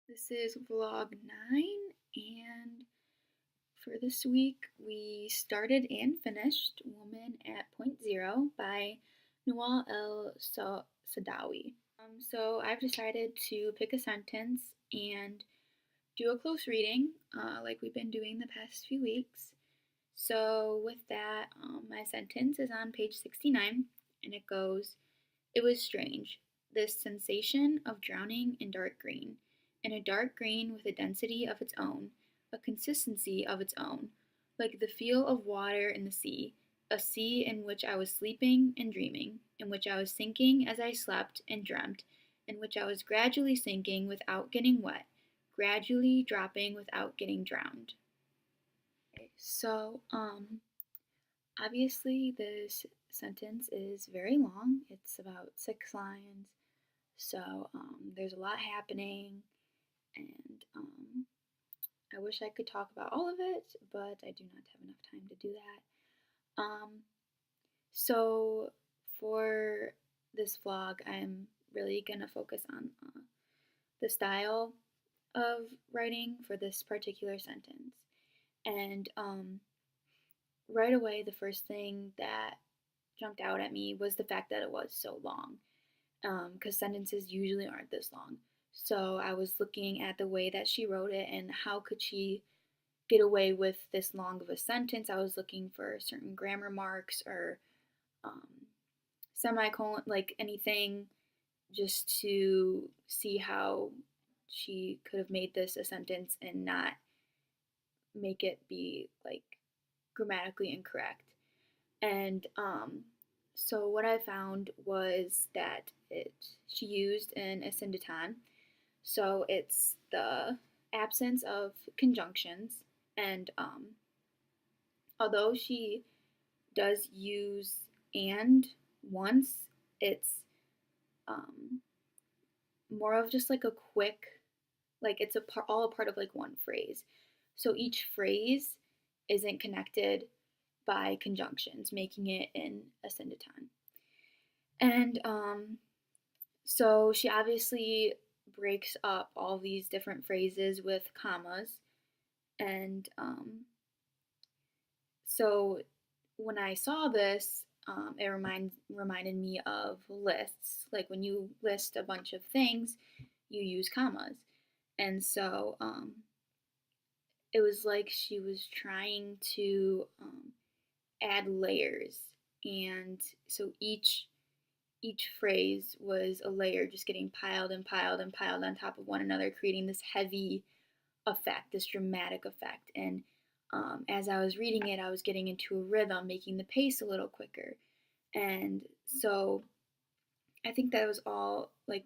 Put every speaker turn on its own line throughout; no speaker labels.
This is vlog 9, and for this week we started and finished Woman at Point Zero by Noel Sadawi. So I've decided to pick a sentence and do a close reading, like we've been doing the past few weeks. So with that, my sentence is on page 69, and it goes, "It was strange, this sensation of drowning in dark green, in a dark green with a density of its own, a consistency of its own, like the feel of water in the sea, a sea in which I was sleeping and dreaming, in which I was sinking as I slept and dreamt, in which I was gradually sinking without getting wet, gradually dropping without getting drowned." Okay, so, obviously, this sentence is very long. It's about 6 lines. So there's a lot happening, and I wish I could talk about all of it, but I do not have enough time to do that. So for this vlog, I'm really going to focus on the style of writing for this particular sentence. And right away, the first thing that jumped out at me was the fact that it was so long, because sentences usually aren't this long. So I was looking at the way that she wrote it and how could she get away with this long of a sentence. I was looking for certain grammar marks or um, semicolon, like anything, just to see how she could have made this a sentence and not make it be like grammatically incorrect. And so what I found was that she used an asyndeton. So it's the absence of conjunctions. And although she does use and once, it's um, more of just like a quick, like it's all a part of like one phrase. So each phrase isn't connected by conjunctions, making it an asyndeton. And so she obviously breaks up all these different phrases with commas. And so when I saw this, it reminded me of lists. Like when you list a bunch of things, you use commas. And so it was like she was trying to add layers. And so each phrase was a layer just getting piled and piled and piled on top of one another, creating this heavy effect, this dramatic effect. And as I was reading it, I was getting into a rhythm, making the pace a little quicker. And so I think that was all like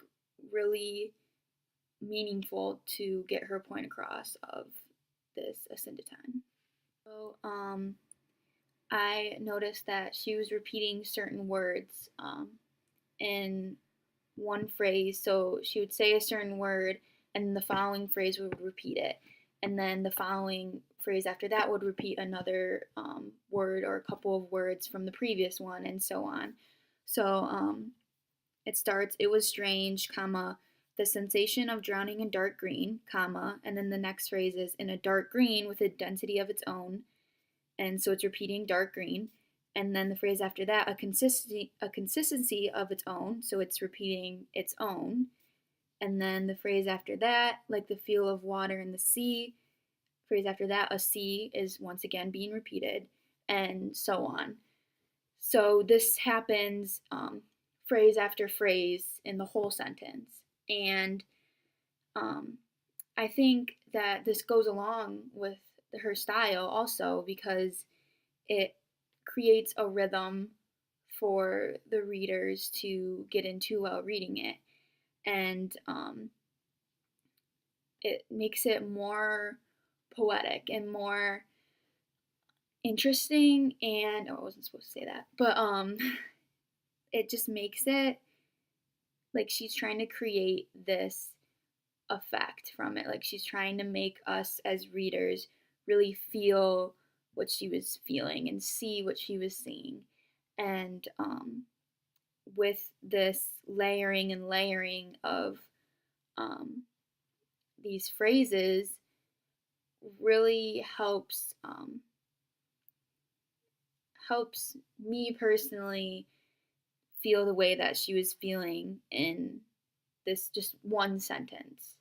really meaningful to get her point across of this asyndeton. So I noticed that she was repeating certain words in one phrase. So she would say a certain word, and the following phrase would repeat it. And then the following phrase after that would repeat another word or a couple of words from the previous one, and so on. So it starts, "It was strange, comma, the sensation of drowning in dark green, comma," and then the next phrase is, "in a dark green with a density of its own," and so it's repeating dark green. And then the phrase after that, a consistency of its own, so it's repeating its own. And then the phrase after that, like the feel of water in the sea. Phrase after that, a sea is once again being repeated, and so on. So this happens phrase after phrase in the whole sentence. And um, I think that this goes along with her style also because it creates a rhythm for the readers to get into while reading it. And it makes it more poetic and more interesting. And oh, I wasn't supposed to say that, but it just makes it like she's trying to create this effect from it. Like she's trying to make us as readers really feel what she was feeling and see what she was seeing. And with this layering and layering of um, these phrases really helps me personally feel the way that she was feeling in this just one sentence.